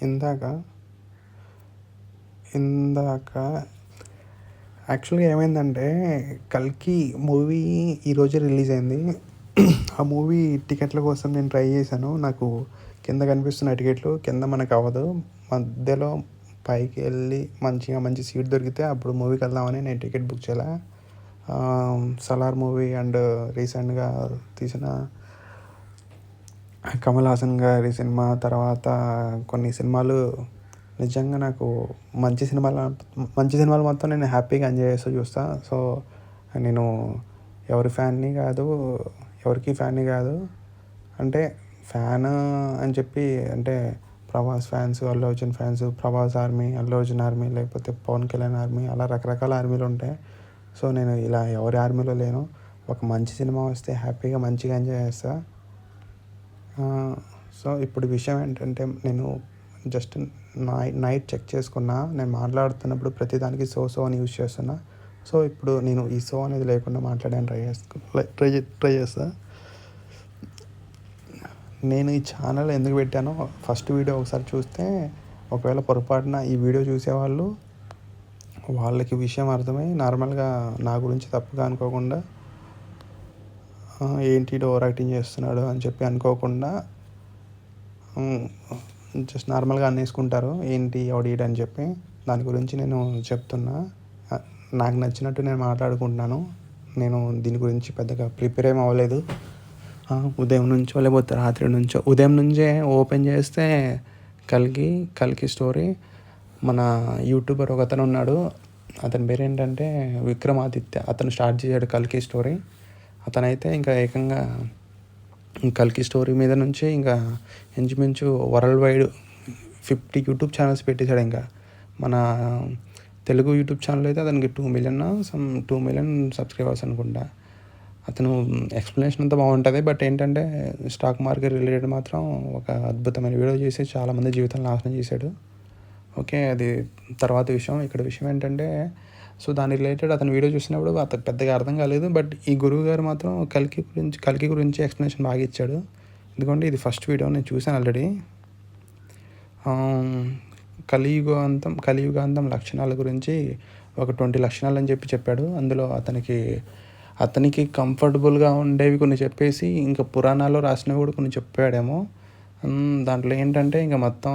ఇందాక ఇందాక యాక్చువల్గా ఏమైందంటే, 'కల్కి' మూవీ ఈరోజే రిలీజ్ అయింది. ఆ మూవీ టికెట్ల కోసం నేను ట్రై చేశాను. నాకు కింద కనిపిస్తున్నాయి టికెట్లు. కింద మనకు అవ్వదు. మధ్యలో పైకి వెళ్ళి మంచి సీట్ దొరికితే అప్పుడు మూవీకి వెళ్దామని నేను టికెట్ బుక్ చేయాలి. 'సలార్' మూవీ అండ్ రీసెంట్గా తీసిన కమల్ హాసన్ గారి సినిమా, తర్వాత కొన్ని సినిమాలు నిజంగా నాకు మంచి సినిమాలు మొత్తం నేను హ్యాపీగా ఎంజాయ్ చేస్తూ చూస్తా. సో నేను ఎవరికి ఫ్యాన్ని కాదు. అంటే ఫ్యాన్ అని చెప్పి అంటే Prabhas fans, Allu Arjun fans, Prabhas army, Allu Arjun army, లేకపోతే పవన్ కళ్యాణ్ ఆర్మీ, అలా రకరకాల ఆర్మీలు ఉంటాయి. సో నేను ఇలా ఎవరి ఆర్మీలో లేను. ఒక మంచి సినిమా వస్తే హ్యాపీగా మంచిగా ఎంజాయ్ చేస్తా. సో ఇప్పుడు విషయం ఏంటంటే, నేను జస్ట్ నైట్ చెక్ చేసుకున్నా. నేను మాట్లాడుతున్నప్పుడు ప్రతిదానికి సో అని యూజ్ చేస్తున్నా. సో ఇప్పుడు నేను ఈ సో అనేది లేకుండా మాట్లాడడానికి ట్రై చేస్తా. నేను ఈ ఛానల్ ఎందుకు పెట్టానో ఫస్ట్ వీడియో ఒకసారి చూస్తే, ఒకవేళ పొరపాటున ఈ వీడియో చూసేవాళ్ళు వాళ్ళకి విషయం అర్థమై నార్మల్గా నా గురించి తప్పుగా అనుకోకుండా ఏంటి ఓవర్ యాక్టింగ్ చేస్తున్నాడు అని చెప్పి అనుకోకుండా జస్ట్ నార్మల్గా అనేసుకుంటారు, ఏంటి ఆడియట్ అని చెప్పి. దాని గురించి నేను చెప్తున్నా. నాకు నచ్చినట్టు నేను మాట్లాడుకుంటున్నాను. నేను దీని గురించి పెద్దగా ప్రిపేర్ ఏం అవ్వలేదు. ఉదయం నుంచో లేకపోతే రాత్రి నుంచో, ఉదయం నుంచే ఓపెన్ చేస్తే కల్కి స్టోరీ. మన యూట్యూబర్ ఒక అతను ఉన్నాడు, అతని పేరు ఏంటంటే విక్రమాదిత్య. అతను స్టార్ట్ చేశాడు కల్కి స్టోరీ. అతనైతే ఇంకా ఏకంగా కల్కి స్టోరీ మీద నుంచి ఇంకా ఇంచుమించు వరల్డ్ వైడ్ 50 యూట్యూబ్ ఛానల్స్ పెట్టేశాడు. ఇంకా మన తెలుగు యూట్యూబ్ ఛానల్ అయితే అతనికి 2 మిలియన్ సబ్స్క్రైబర్స్ అనుకుంటా. అతను ఎక్స్ప్లెనేషన్ అంతా బాగుంటుంది. బట్ ఏంటంటే స్టాక్ మార్కెట్ రిలేటెడ్ మాత్రం ఒక అద్భుతమైన వీడియో చేసి చాలామంది జీవితాలను నాశనం చేశాడు. ఓకే, అది తర్వాత విషయం. ఇక్కడ విషయం ఏంటంటే, సో దాని రిలేటెడ్ అతను వీడియో చూసినప్పుడు అతను పెద్దగా అర్థం కాలేదు. బట్ ఈ గురువు గారు మాత్రం కల్కి గురించి ఎక్స్ప్లెనేషన్ బాగా ఇచ్చాడు. ఎందుకంటే ఇది ఫస్ట్ వీడియో, నేను చూశాను ఆల్రెడీ. కలియుగాంతం లక్షణాల గురించి ఒక 20 లక్షణాలు అని చెప్పాడు. అందులో అతనికి కంఫర్టబుల్గా ఉండేవి కొన్ని చెప్పేసి, ఇంకా పురాణాల్లో రాసినవి కూడా కొన్ని చెప్పాడేమో. దాంట్లో ఏంటంటే ఇంకా మొత్తం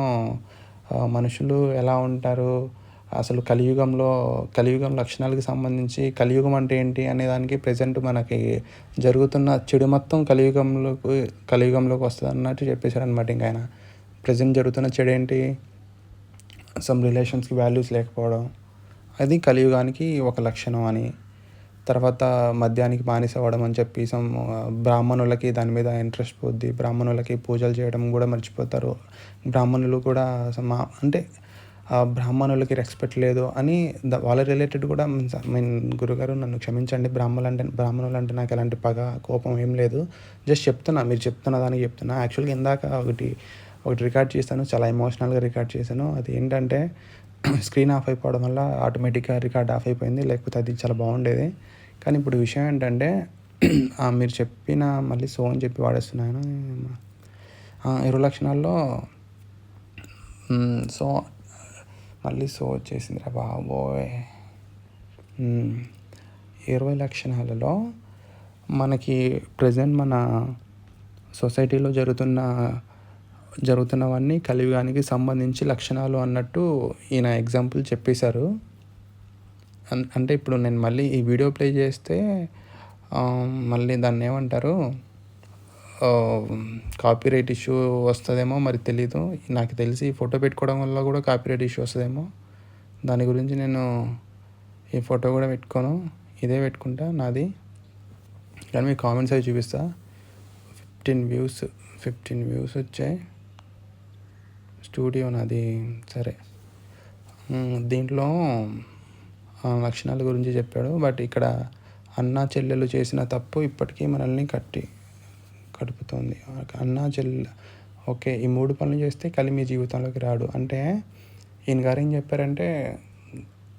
మనుషులు ఎలా ఉంటారు, అసలు కలియుగం లక్షణాలకు సంబంధించి, కలియుగం అంటే ఏంటి అనే దానికి ప్రజెంట్ మనకి జరుగుతున్న చెడు మొత్తం కలియుగంలోకి వస్తుంది అన్నట్టు చెప్పేశాడు అనమాట. ఇంకా ఆయన ప్రజెంట్ జరుగుతున్న చెడు ఏంటి, సమ్ రిలేషన్స్కి వాల్యూస్ లేకపోవడం, అది కలియుగానికి ఒక లక్షణం అని. తర్వాత మద్యానికి బానిస అవ్వడం అని చెప్పి, బ్రాహ్మణులకి దాని మీద ఇంట్రెస్ట్ పోద్ది, బ్రాహ్మణులకి పూజలు చేయడం కూడా మర్చిపోతారు, బ్రాహ్మణులు కూడా అంటే బ్రాహ్మణులకి రెస్పెక్ట్ లేదు అని వాళ్ళ రిలేటెడ్ కూడా. గురుగారు నన్ను క్షమించండి, బ్రాహ్మణులు అంటే నాకు ఎలాంటి పగ కోపం ఏం లేదు, జస్ట్ చెప్తున్నా, మీరు చెప్తున్న దానికి చెప్తున్నా. యాక్చువల్గా ఇందాక ఒకటి రికార్డ్ చేశాను, చాలా ఎమోషనల్గా రికార్డ్ చేశాను. అది ఏంటంటే స్క్రీన్ ఆఫ్ అయిపోవడం వల్ల ఆటోమేటిక్గా రికార్డ్ ఆఫ్ అయిపోయింది, లేకపోతే అది చాలా బాగుండేది. కానీ ఇప్పుడు విషయం ఏంటంటే, మీరు చెప్పిన మళ్ళీ సో అని చెప్పి వాడేస్తున్నాను. 20 లక్షణాల్లో సో మళ్ళీ సో వచ్చేసిందిరా బాబోయ్. 20 లక్షణాలలో మనకి ప్రజెంట్ మన సొసైటీలో జరుగుతున్నవన్నీ కలియుగానికి సంబంధించి లక్షణాలు అన్నట్టు ఈయన ఎగ్జాంపుల్ చెప్పేశారు. అంటే ఇప్పుడు నేను మళ్ళీ ఈ వీడియో ప్లే చేస్తే మళ్ళీ దాన్ని ఏమంటారు, కాపీరైట్ ఇష్యూ వస్తుందేమో మరి తెలీదు. నాకు తెలిసి ఫోటో పెట్టుకోవడం వల్ల కూడా కాపీరైట్ ఇష్యూ వస్తుందేమో. దాని గురించి నేను ఈ ఫోటో కూడా పెట్టుకోను, ఇదే పెట్టుకుంటా నాది. కానీ మీ కామెంట్స్ అవి చూపిస్తా. 15 వ్యూస్ వచ్చాయి. స్టూడియో నాది. సరే, దీంట్లో లక్షణాల గురించి చెప్పాడు. బట్ ఇక్కడ అన్నా చెల్లెలు చేసిన తప్పు ఇప్పటికీ మనల్ని కడుపుతోంది. అన్నా చెల్లెలు ఓకే, ఈ 3 పనులు చేస్తే కలి మీ జీవితంలోకి రాడు అంటే, ఈయన గారు ఏం చెప్పారంటే,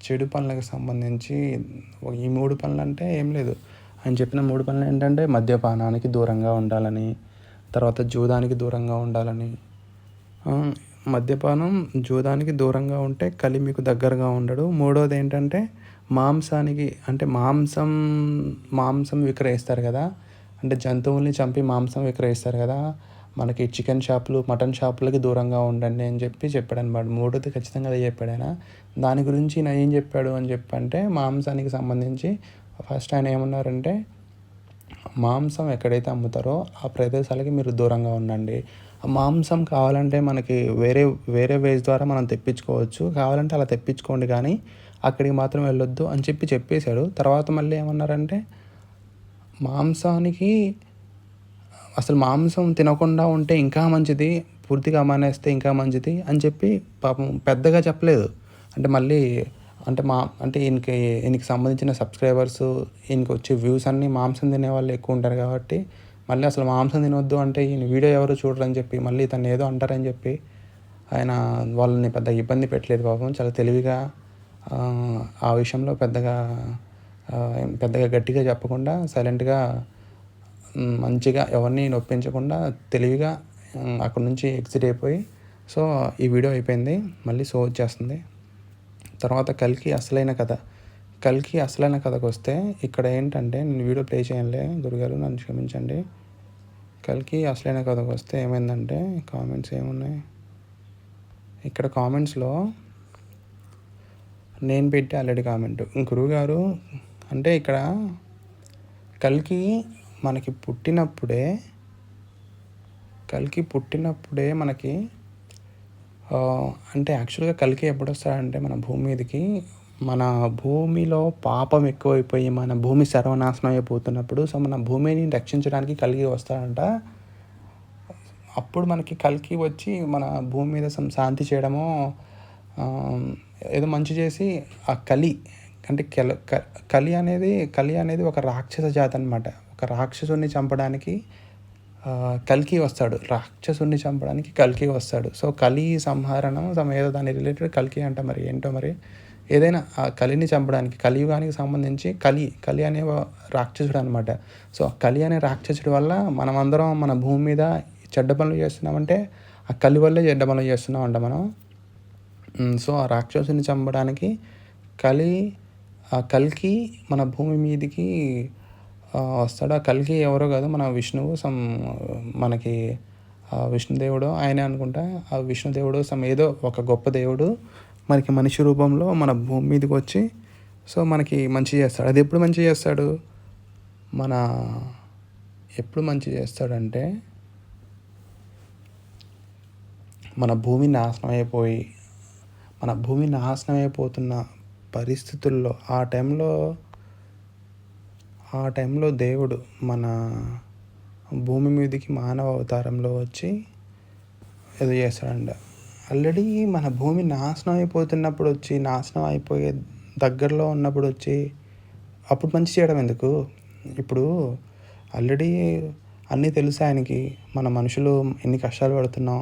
చెడు పనులకు సంబంధించి ఈ 3 పనులు అంటే ఏం లేదు. ఆయన చెప్పిన 3 పనులు ఏంటంటే, మద్యపానానికి దూరంగా ఉండాలని, తర్వాత జూదానికి దూరంగా ఉండాలని, మద్యపానం జూదానికి దూరంగా ఉంటే కలి మీకు దగ్గరగా ఉండడు. మూడోది ఏంటంటే మాంసానికి అంటే మాంసం విక్రయిస్తారు కదా, అంటే జంతువుల్ని చంపి మాంసం విక్రయిస్తారు కదా, మనకి చికెన్ షాపులు మటన్ షాపులకి దూరంగా ఉండండి అని చెప్పాడు అనమాట. మూడోది ఖచ్చితంగా అదే చెప్పాడు ఆయన. దాని గురించి ఆయన ఏం చెప్పాడు అని చెప్పంటే మాంసానికి సంబంధించి ఫస్ట్ ఆయన ఏమన్నారంటే మాంసం ఎక్కడైతే అమ్ముతారో ఆ ప్రదేశాలకి మీరు దూరంగా ఉండండి. ఆ మాంసం కావాలంటే మనకి వేరే వేరే వేస్ ద్వారా మనం తెప్పించుకోవచ్చు, కావాలంటే అలా తెప్పించుకోండి కానీ అక్కడికి మాత్రం వెళ్ళొద్దు అని చెప్పేశాడు. తర్వాత మళ్ళీ ఏమన్నారంటే అసలు మాంసం తినకుండా ఉంటే ఇంకా మంచిది, పూర్తిగా మానేస్తే ఇంకా మంచిది అని చెప్పి పాపం పెద్దగా చెప్పలేదు. అంటే మళ్ళీ అంటే ఈయనకి సంబంధించిన సబ్స్క్రైబర్స్, ఈయనకి వచ్చే వ్యూస్ అన్నీ మాంసం తినేవాళ్ళు ఎక్కువ ఉంటారు కాబట్టి మళ్ళీ అసలు మాంసం తినొద్దు అంటే ఈయన వీడియో ఎవరు చూడరని చెప్పి మళ్ళీ తను ఏదో అంటారని చెప్పి ఆయన వాళ్ళని పెద్ద ఇబ్బంది పెట్టలేదు. పాపం చాలా తెలివిగా ఆ విషయంలో పెద్దగా గట్టిగా చెప్పకుండా సైలెంట్గా మంచిగా ఎవరిని నొప్పించకుండా తెలివిగా అక్కడ నుంచి ఎగ్జిట్ అయిపోయి సో ఈ వీడియో అయిపోయింది. మళ్ళీ షో వచ్చేస్తుంది. తర్వాత కల్కి అసలైన కథకు వస్తే ఇక్కడ ఏంటంటే నేను వీడియో ప్లే చేయనులే గురుగారు, నన్ను క్షమించండి. కల్కి అసలైన కథకు వస్తే ఏమైందంటే కామెంట్స్ ఏమున్నాయి ఇక్కడ, కామెంట్స్లో నేను పెట్టి ఆల్రెడీ కామెంట్ గురువుగారు అంటే ఇక్కడ కల్కి మనకి పుట్టినప్పుడే మనకి అంటే యాక్చువల్గా కల్కి ఎప్పుడు వస్తాడంటే మన భూమి మీదకి, మన భూమిలో పాపం ఎక్కువైపోయి మన భూమి సర్వనాశనం అయిపోతున్నప్పుడు సో మన భూమిని రక్షించడానికి కల్కి వస్తాడంట. అప్పుడు మనకి కల్కి వచ్చి మన భూమి మీద శాంతి చేయడమో ఏదో మంచి చేసి ఆ కలి అంటే కలి అనేది ఒక రాక్షస జాతి అనమాట. ఒక రాక్షసుని చంపడానికి కల్కి వస్తాడు, రాక్షసుని చంపడానికి కల్కి వస్తాడు. సో కలి సంహరణం ఏదో దాని రిలేటెడ్ కల్కి అంట, మరి ఏంటో మరి ఏదైనా ఆ కలిని చంపడానికి కలియుగానికి సంబంధించి కలి అనే రాక్షసుడు అనమాట. సో కలి అనే రాక్షసుడి వల్ల మనమందరం మన భూమి మీద చెడ్డ పనులు చేస్తున్నామంటే ఆ కలి వల్లే చెడ్డ పనులు చేస్తున్నామంట మనం. సో ఆ రాక్షసుని చంపడానికి కల్కి మన భూమి మీదకి వస్తాడు. ఆ కల్కి ఎవరో కాదు, మన విష్ణువు మనకి విష్ణుదేవుడు ఆయనే అనుకుంటా. ఆ విష్ణుదేవుడు ఏదో ఒక గొప్ప దేవుడు మనకి మనిషి రూపంలో మన భూమి మీదకి వచ్చి సో మనకి మంచి చేస్తాడు. అది ఎప్పుడు మంచి చేస్తాడు, ఎప్పుడు మంచి చేస్తాడంటే మన భూమి నాశనం అయిపోతున్న పరిస్థితుల్లో ఆ టైంలో దేవుడు మన భూమి మీదకి మానవ అవతారంలో వచ్చి ఏదో చేస్తాడంట. ఆల్రెడీ మన భూమి నాశనం అయిపోయే దగ్గరలో ఉన్నప్పుడు వచ్చి అప్పుడు మంచి చేయడం ఎందుకు? ఇప్పుడు ఆల్రెడీ అన్నీ తెలుసు ఆయనకి, మన మనుషులు ఎన్ని కష్టాలు పడుతున్నాం,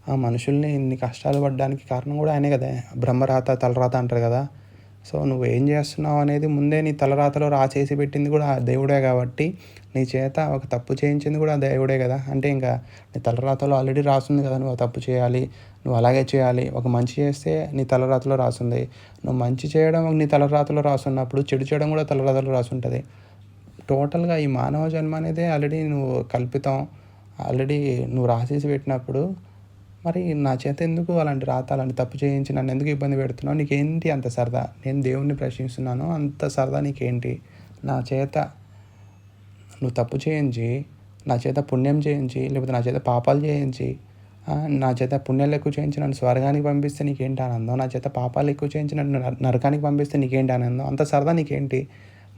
ఆ మనుషుల్ని ఇన్ని కష్టాలు పడడానికి కారణం కూడా ఆయనే కదా. బ్రహ్మరాత తలరాత అంటారు కదా. సో నువ్వు ఏం చేస్తున్నావు అనేది ముందే నీ తలరాతలో రాసేసి పెట్టింది కూడా ఆ దేవుడే కాబట్టి నీ చేత ఒక తప్పు చేయించింది కూడా ఆ దేవుడే కదా. అంటే ఇంకా నీ తలరాతలో ఆల్రెడీ రాస్తుంది కదా, నువ్వు తప్పు చేయాలి, నువ్వు అలాగే చేయాలి. ఒక మంచి చేస్తే నీ తలరాతలో రాస్తుంది, నువ్వు మంచి చేయడం నీ తలరాతలో రాసున్నప్పుడు చెడు చేయడం కూడా తలరాతలో రాసుంటుంది. టోటల్గా ఈ మానవ జన్మ అనేది ఆల్రెడీ నువ్వు కల్పితం, ఆల్రెడీ నువ్వు రాసేసి పెట్టినప్పుడు మరి నా చేత ఎందుకు అలాంటి తప్పు చేయించి నన్ను ఎందుకు ఇబ్బంది పెడుతున్నావు? నీకేంటి అంత సరదా? నేను దేవుణ్ణి ప్రశ్నిస్తున్నాను, అంత సరదా నీకేంటి? నా చేత నువ్వు తప్పు చేయించి, నా చేత పుణ్యం చేయించి, లేకపోతే నా చేత పాపాలు చేయించి, నా చేత పుణ్యాలు ఎక్కువ చేయించి నన్ను స్వర్గానికి పంపిస్తే నీకేంటి ఆనందం? నా చేత పాపాలు ఎక్కువ చేయించి నన్ను నరకానికి పంపిస్తే నీకేంటి ఆనందం? అంత సరదా నీకేంటి?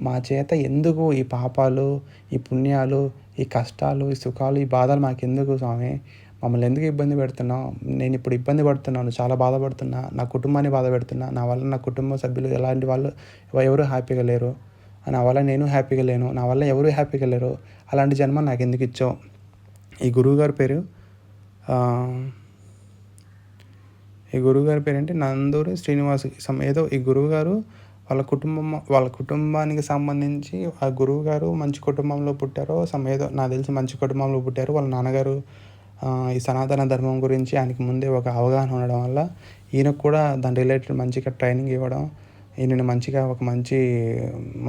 మా చేత ఎందుకు ఈ పాపాలు, ఈ పుణ్యాలు, ఈ కష్టాలు, ఈ సుఖాలు, ఈ బాధలు మాకెందుకు స్వామి? మమ్మల్ని ఎందుకు ఇబ్బంది పెడుతున్నావు? నేను ఇప్పుడు ఇబ్బంది పడుతున్నాను, చాలా బాధపడుతున్నా, నా కుటుంబాన్ని బాధ పెడుతున్నా, నా వల్ల నా కుటుంబ సభ్యులు ఎలాంటి వాళ్ళు ఎవరు హ్యాపీగా లేరు, నా వల్ల నేను హ్యాపీగా లేను, నా వల్ల ఎవరు హ్యాపీగా లేరు. అలాంటి జన్మ నాకు ఎందుకు ఇచ్చావు? ఈ గురువుగారి పేరు ఏంటి, నందూరి శ్రీనివాస్ ఏదో. ఈ గురువుగారు వాళ్ళ కుటుంబానికి సంబంధించి ఆ గురువుగారు మంచి కుటుంబంలో పుట్టారో ఏదో నాకు తెలిసి మంచి కుటుంబంలో పుట్టారు. వాళ్ళ నాన్నగారు ఈ సనాతన ధర్మం గురించి ఆయనకి ముందే ఒక అవగాహన ఉండడం వల్ల ఈయనకు కూడా దాని రిలేటెడ్ మంచిగా ట్రైనింగ్ ఇవ్వడం, ఈయనని మంచిగా ఒక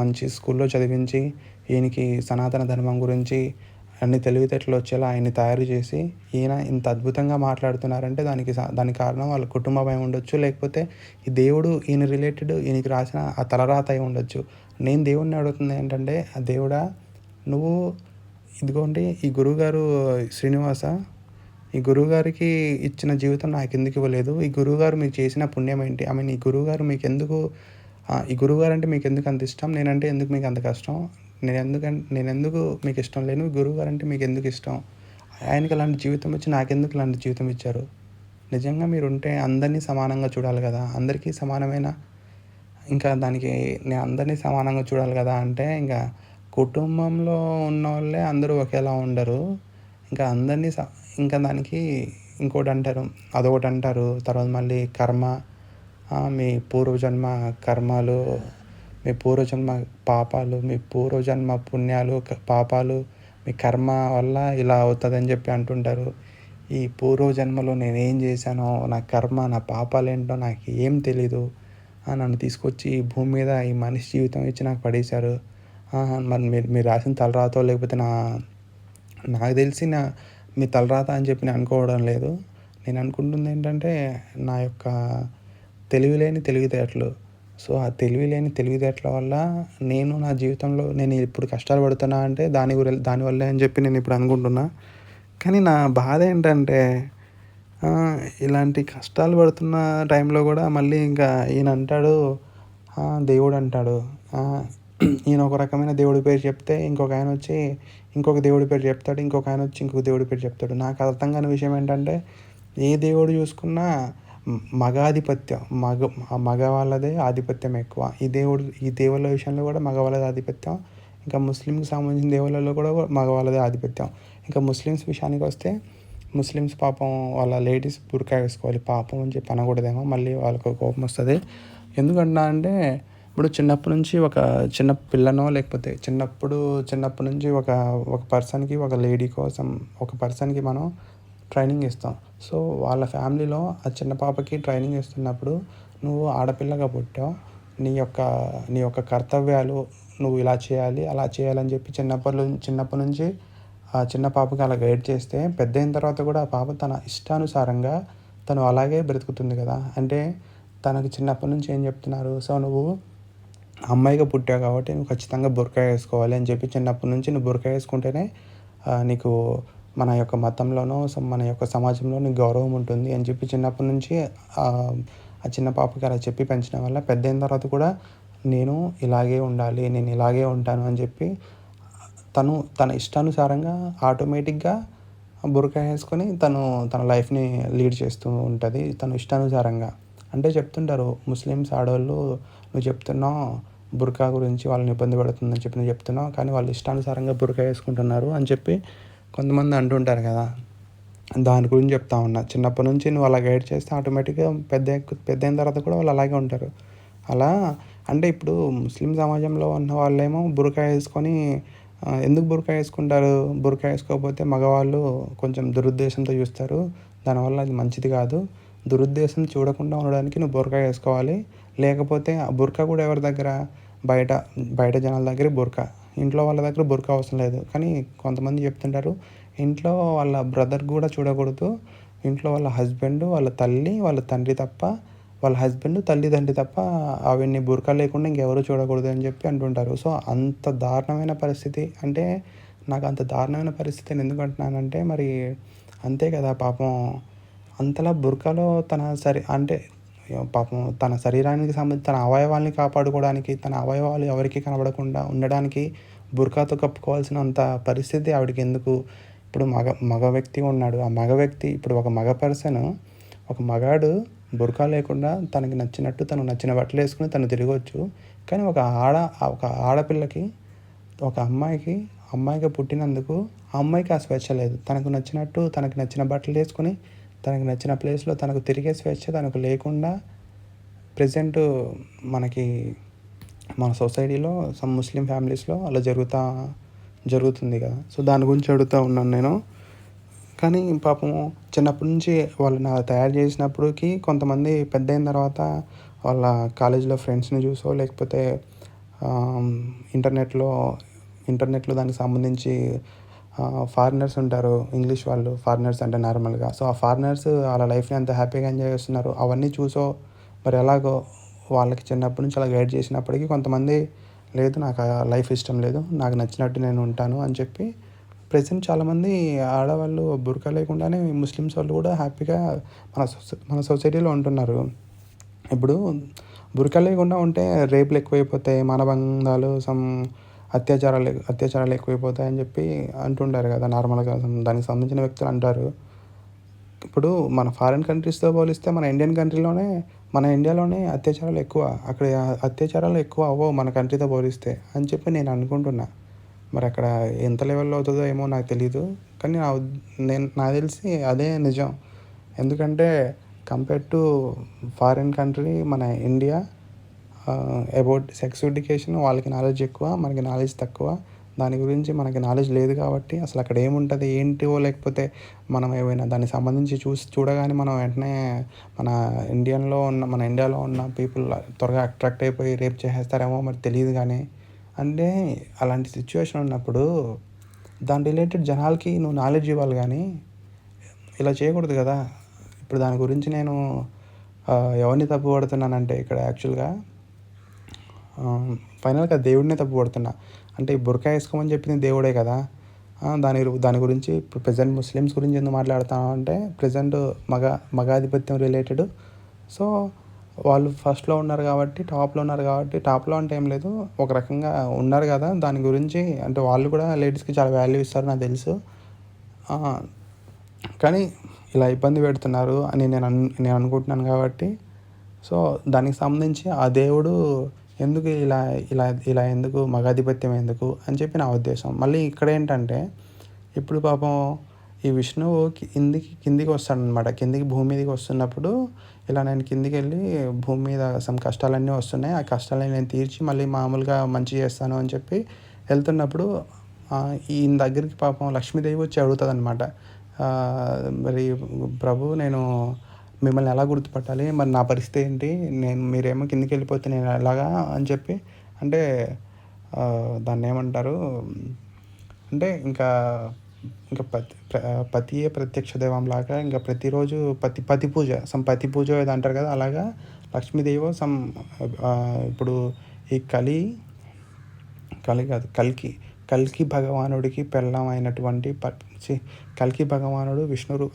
మంచి స్కూల్లో చదివించి, ఈయనకి సనాతన ధర్మం గురించి అన్ని తెలివితేటలు వచ్చేలా ఆయన్ని తయారు చేసి, ఈయన ఇంత అద్భుతంగా మాట్లాడుతున్నారంటే దానికి కారణం వాళ్ళ కుటుంబం అయి ఉండొచ్చు. లేకపోతే ఈ దేవుడు ఈయన రిలేటెడ్ ఈయనకి రాసిన ఆ తలరాత అయి ఉండొచ్చు. నేను దేవుడిని అడుగుతుంది ఏంటంటే, ఆ దేవుడా, నువ్వు ఇదిగోండి ఈ గురువుగారు శ్రీనివాస, ఈ గురువుగారికి ఇచ్చిన జీవితం నాకెందుకు ఇవ్వలేదు? ఈ గురువుగారు మీకు చేసిన పుణ్యం ఏంటి? ఈ గురువుగారు మీకెందుకు ఈ గురువుగారంటే మీకెందుకు అంత ఇష్టం? నేనంటే ఎందుకు మీకు అంత కష్టం? నేనెందుకు మీకు ఇష్టం లేను? గురువుగారంటే మీకెందుకు ఇష్టం? ఆయనకి అలాంటి జీవితం ఇచ్చి నాకెందుకు ఇలాంటి జీవితం ఇచ్చారు? నిజంగా మీరుంటే అందరినీ సమానంగా చూడాలి కదా! అందరికీ సమానమైన ఇంకా దానికి నేను అందరినీ సమానంగా చూడాలి కదా! అంటే ఇంకా కుటుంబంలో ఉన్నోళ్ళే అందరూ ఒకేలా ఉండరు. ఇంకా అందరినీ ఇంకా దానికి ఇంకోటంటారు. అదొకటంటారు. తర్వాత మళ్ళీ కర్మ, మీ పూర్వజన్మ కర్మలు, మీ పూర్వజన్మ పాపాలు, మీ పూర్వజన్మ పుణ్యాలు, పాపాలు, మీ కర్మ వల్ల ఇలా అవుతదని చెప్పి అంటుంటారు. ఈ పూర్వజన్మలో నేనేం చేశానో, నా కర్మ, నా పాపాలేంటో నాకు ఏం తెలీదు. నన్ను తీసుకొచ్చి ఈ భూమి మీద ఈ మనిషి జీవితం ఇచ్చి నాకు పడేశారు. మరి మీరు రాసిన తలరాతో లేకపోతే నాకు తెలిసి మీ తలరాత అని చెప్పి నేను అనుకోవడం లేదు. నేను అనుకుంటుంది ఏంటంటే, నా యొక్క తెలివిలేని తెలివితేటలు. సో, ఆ తెలివిలేని తెలివితేటల వల్ల నేను నా జీవితంలో నేను ఇప్పుడు కష్టాలు పడుతున్నా అంటే దానివల్లే అని చెప్పి నేను ఇప్పుడు అనుకుంటున్నా. కానీ నా బాధ ఏంటంటే, ఇలాంటి కష్టాలు పడుతున్న టైంలో కూడా మళ్ళీ ఇంకా ఈయన అంటాడు, దేవుడు అంటాడు. ఈయన ఒక రకమైన దేవుడి పేరు చెప్తే ఇంకొక ఆయన వచ్చి ఇంకొక దేవుడి పేరు చెప్తాడు. ఇంకొక ఆయన వచ్చి ఇంకొక దేవుడి పేరు చెప్తాడు. నాకు అర్థం కాని విషయం ఏంటంటే, ఏ దేవుడు చూసుకున్నా మగాధిపత్యం, మగవాళ్ళదే ఆధిపత్యం ఎక్కువ. ఈ దేవుళ్ళ విషయంలో కూడా మగవాళ్ళదే ఆధిపత్యం. ఇంకా ముస్లింకి సంబంధించిన దేవుళ్ళలో కూడా మగవాళ్ళదే ఆధిపత్యం. ఇంకా ముస్లిమ్స్ విషయానికి వస్తే, ముస్లిమ్స్ పాపం వాళ్ళ లేడీస్ బుర్కా వేసుకోవాలి. పాపం అని చెప్పి అనకూడదేమో, మళ్ళీ వాళ్ళకు కోపం వస్తుంది. ఎందుకంటున్నా అంటే, ఇప్పుడు చిన్నప్పటి నుంచి ఒక చిన్న పిల్లనో లేకపోతే చిన్నప్పటి నుంచి ఒక పర్సన్కి, ఒక లేడీ కోసం ఒక పర్సన్కి మనం ట్రైనింగ్ ఇస్తాం. సో, వాళ్ళ ఫ్యామిలీలో ఆ చిన్న పాపకి ట్రైనింగ్ ఇస్తున్నప్పుడు, నువ్వు ఆడపిల్లగా పుట్టావు, నీ యొక్క కర్తవ్యాలు నువ్వు ఇలా చేయాలి, అలా చేయాలని చెప్పి చిన్నప్పటి నుంచి ఆ చిన్న పాపకి అలా గైడ్ చేస్తే, పెద్దయిన తర్వాత కూడా ఆ పాప తన ఇష్టానుసారంగా తను అలాగే బ్రతుకుతుంది కదా! అంటే తనకు చిన్నప్పటి నుంచి ఏం చెప్తున్నారు? సో, నువ్వు అమ్మాయిగా పుట్టావు కాబట్టి నువ్వు ఖచ్చితంగా బుర్కా వేసుకోవాలి అని చెప్పి చిన్నప్పటి నుంచి నువ్వు బుర్కా వేసుకుంటేనే నీకు మన యొక్క మతంలోనో మన యొక్క సమాజంలో నీకు గౌరవం ఉంటుంది అని చెప్పి చిన్నప్పటి నుంచి ఆ చిన్న పాపకి అలా చెప్పి పెంచడం వల్ల పెద్దయిన తర్వాత కూడా నేను ఇలాగే ఉండాలి, నేను ఇలాగే ఉంటాను అని చెప్పి తన ఇష్టానుసారంగా ఆటోమేటిక్గా బుర్కా వేసుకొని తన లైఫ్ని లీడ్ చేస్తూ ఉంటుంది తన ఇష్టానుసారంగా. అంటే చెప్తుంటారు ముస్లిమ్స్ ఆడవాళ్ళు, నువ్వు చెప్తున్నావు బుర్కా గురించి వాళ్ళని ఇబ్బంది పడుతుందని చెప్పి నువ్వు చెప్తున్నావు, కానీ వాళ్ళు ఇష్టానుసారంగా బుర్కా వేసుకుంటున్నారు అని చెప్పి కొంతమంది అంటుంటారు కదా. దాని గురించి చెప్తా ఉన్నా. చిన్నప్పటి నుంచి నువ్వు అలా గైడ్ చేస్తే ఆటోమేటిక్గా పెద్దయిన తర్వాత కూడా వాళ్ళు అలాగే ఉంటారు. అలా అంటే ఇప్పుడు ముస్లిం సమాజంలో ఉన్న వాళ్ళేమో బుర్కా వేసుకొని ఎందుకు బుర్కా వేసుకుంటారు? బుర్కా వేసుకోకపోతే మగవాళ్ళు కొంచెం దురుద్దేశంతో చూస్తారు, దానివల్ల అది మంచిది కాదు. దురుద్దేశం చూడకుండా ఉండడానికి నువ్వు బుర్కా వేసుకోవాలి. లేకపోతే ఆ బుర్కా కూడా ఎవరి దగ్గర? బయట జనాల దగ్గర బుర్కా, ఇంట్లో వాళ్ళ దగ్గర బుర్కా అవసరం లేదు. కానీ కొంతమంది చెప్తుంటారు, ఇంట్లో వాళ్ళ బ్రదర్ కూడా చూడకూడదు, ఇంట్లో వాళ్ళ హస్బెండ్, వాళ్ళ తల్లి, వాళ్ళ తండ్రి తప్ప, వాళ్ళ హస్బెండ్, తల్లిదండ్రి తప్ప అవన్నీ బుర్కా లేకుండా ఇంకెవరు చూడకూడదు అని చెప్పి అంటుంటారు. సో, అంత దారుణమైన పరిస్థితి. అంటే నాకు అంత దారుణమైన పరిస్థితిని ఎందుకు అంటున్నానంటే, మరి అంతే కదా పాపం. అంతలా బుర్కాలో అంటే పాపం తన శరీరానికి సంబంధించి తన అవయవాల్ని కాపాడుకోవడానికి, తన అవయవాలు ఎవరికీ కనబడకుండా ఉండడానికి బుర్కాతో కప్పుకోవాల్సినంత పరిస్థితి ఆవిడకి ఎందుకు? ఇప్పుడు మగ వ్యక్తి ఉన్నాడు. ఆ మగ వ్యక్తి ఇప్పుడు ఒక మగాడు బుర్కా లేకుండా తనకి నచ్చినట్టు తను నచ్చిన బట్టలు వేసుకుని తను తిరగవచ్చు. కానీ ఒక ఆడపిల్లకి, ఒక అమ్మాయిగా పుట్టినందుకు ఆ అమ్మాయికి ఆ స్వేచ్ఛ లేదు. తనకు నచ్చినట్టు తనకి నచ్చిన బట్టలు వేసుకొని తనకు నచ్చిన ప్లేస్లో తనకు తిరిగే స్వేచ్ఛ తనకు లేకుండా ప్రెజెంట్ మన సొసైటీలో ముస్లిం ఫ్యామిలీస్లో అలా జరుగుతుంది కదా. సో, దాని గురించి అడుగుతూ ఉన్నాను నేను. కానీ పాపం చిన్నప్పటి నుంచి వాళ్ళని అలా తయారు చేసినప్పటికి కొంతమంది పెద్దయిన తర్వాత వాళ్ళ కాలేజీలో ఫ్రెండ్స్‌ని చూసో లేకపోతే ఆహ్, ఇంటర్నెట్‌లో ఇంటర్నెట్‌లో దానికి సంబంధించి ఫారినర్స్ ఉంటారు. ఇంగ్లీష్ వాళ్ళు ఫారినర్స్ అంటే నార్మల్‌గా. సో, ఆ ఫారినర్స్ ఆళ్ళ లైఫ్‌ని ఎంత హ్యాపీగా ఎంజాయ్ చేస్తున్నారో అవన్నీ చూసో మరి ఎలాగో వాళ్ళకి చిన్నప్పటి నుంచి అలా గైడ్ చేసినప్పటికీ కొంతమంది లేదు నాకు ఆ లైఫ్ ఇష్టం లేదు. నాకు నచ్చినట్టు నేను ఉంటాను అని చెప్పి ప్రెజెంట్ చాలామంది ఆడవాళ్ళు బుర్కా లేకుండానే ముస్లిమ్స్ వాళ్ళు కూడా హ్యాపీగా మన సొసైటీలో ఉంటున్నారు. ఇప్పుడు బురకా లేకుండా ఉంటే రేపులు ఎక్కువైపోతాయి, మానభంగాలు అత్యాచారాలు ఎక్కువైపోతాయని చెప్పి అంటుంటారు కదా! నార్మల్‌గా దానికి సంబంధించిన వ్యక్తులు అంటారు. ఇప్పుడు మన ఫారిన్ కంట్రీస్‌తో పోలిస్తే మన ఇండియాలోనే అత్యాచారాలు ఎక్కువ. అక్కడ అత్యాచారాలు ఎక్కువ అవ్వవు మన కంట్రీతో పోలిస్తే అని చెప్పి నేను అనుకుంటున్నా. మరి అక్కడ ఎంత లెవెల్‌లో అవుతదో ఏమో నాకు తెలీదు. కానీ నాకు తెలిసి అదే నిజం. ఎందుకంటే కంపేర్ టు ఫారిన్ కంట్రీ మన ఇండియా అబౌట్ సెక్స్ ఎడ్యుకేషన్ వాళ్ళకి నాలెడ్జ్ ఎక్కువ. మనకి నాలెడ్జ్ తక్కువ. దాని గురించి మనకి నాలెడ్జ్ లేదు కాబట్టి అసలు అక్కడ ఏముంటది ఏంటో లేకపోతే మనం ఏమైనా దానికి సంబంధించి చూడగానే మనం వెంటనే మన ఇండియాలో ఉన్న పీపుల్ త్వరగా అట్రాక్ట్ అయిపోయి రేప్ చేసేస్తారేమో మరి తెలీదు గానీ అంటే అలాంటి సిచ్యువేషన్ ఉన్నప్పుడు దాని రిలేటెడ్ జనాలకి నువ్వు నాలెడ్జ్ ఇవ్వాలి గానీ ఇలా చేయకూడదు కదా! ఇప్పుడు దాని గురించి నేను ఎవరిని తప్పు పడుతున్నానంటే ఇక్కడ యాక్చువల్‌గా ఫైనల్‌గా దేవుడినే తప్పు పడుతున్నా. అంటే ఈ బుర్కా ఏసుకోమని చెప్పింది దేవుడే కదా! దాని గురించి ఇప్పుడు ప్రెజెంట్ ముస్లిమ్స్ గురించి ఎందుకు మాట్లాడుతున్నాం అంటే ప్రెజెంట్ మగాధిపత్యం రిలేటెడ్. సో, వాళ్ళు ఫస్ట్‌లో ఉన్నారు కాబట్టి, టాప్‌లో అంటే ఏం లేదు. ఒక రకంగా ఉన్నారు కదా! దాని గురించి అంటే వాళ్ళు కూడా లేడీస్‌కి చాలా వాల్యూ ఇస్తారు నాకు తెలుసు. ఆ! కానీ ఇలా ఇబ్బంది పెడుతున్నారు అని నేను అనుకుంటున్నాను కాబట్టి, సో, దానికి సంబంధించి ఆ దేవుడు ఎందుకు ఇలా ఇలా ఇలా ఎందుకు మగాధిపత్యం ఎందుకు అని చెప్పి నా ఉద్దేశం. మళ్ళీ ఇక్కడేంటంటే, ఇప్పుడు పాపం ఈ విష్ణువు కిందికి వస్తాడనమాట. భూమి మీదకి వస్తున్నప్పుడు ఇలా నేను కిందికెళ్ళి భూమి మీద కష్టాలన్నీ వస్తున్నాయి. ఆ కష్టాలన్నీ నేను తీర్చి మళ్ళీ మామూలుగా మంచి చేస్తాను అని చెప్పి వెళ్తున్నప్పుడు ఈయన దగ్గరికి పాపం లక్ష్మీదేవి వచ్చి అడుగుతదనమాట. మరి ప్రభు నేను మిమ్మల్ని ఎలా గుర్తుపట్టాలి? మరి నా పరిస్థితి ఏంటి? మీరేమో కిందకెళ్ళిపోతే నేను ఎలాగా అని చెప్పి అంటే దాన్నేమంటారు? అంటే ఇంకా ఇంకా పతియే ప్రత్యక్ష దైవంలాగా ఇంకా ప్రతిరోజు పతి పూజ పతి పూజ ఏదో అంటారు కదా! అలాగా లక్ష్మీదేవో ఇప్పుడు ఈ కల్కి భగవానుడికి పెళ్ళాం అయినటువంటి కల్కి భగవానుడు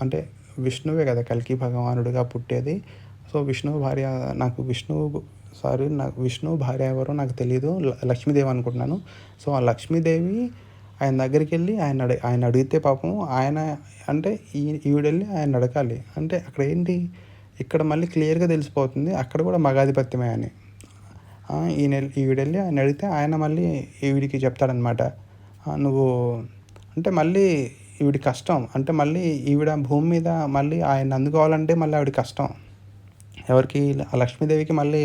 అంటే విష్ణువే కదా కల్కి భగవానుడిగా పుట్టేది. సో, విష్ణువు భార్య ఎవరో నాకు తెలీదు. లక్ష్మీదేవి అనుకుంటున్నాను. సో, ఆ లక్ష్మీదేవి ఆయన దగ్గరికెళ్ళి ఆయన అడిగితే పాపం ఆయన అంటే ఈవిడెళ్ళి ఆయన్ని అడగాలి. అంటే అక్కడ ఏంటి? ఇక్కడ మళ్ళీ క్లియర్‌గా తెలిసిపోతుంది. అక్కడ కూడా మగాధిపత్యమే అని. ఈవిడెళ్ళి ఆయన అడిగితే ఆయన మళ్ళీ ఈవిడికి చెప్తాడనమాట. నువ్వు అంటే మళ్ళీ ఈవిడ కష్టం. అంటే మళ్ళీ ఈవిడ భూమి మీద మళ్ళీ ఆయన్ని అందుకోవాలంటే మళ్ళీ ఆవిడకి కష్టం. ఎవరికి? ఆ లక్ష్మీదేవికి మళ్ళీ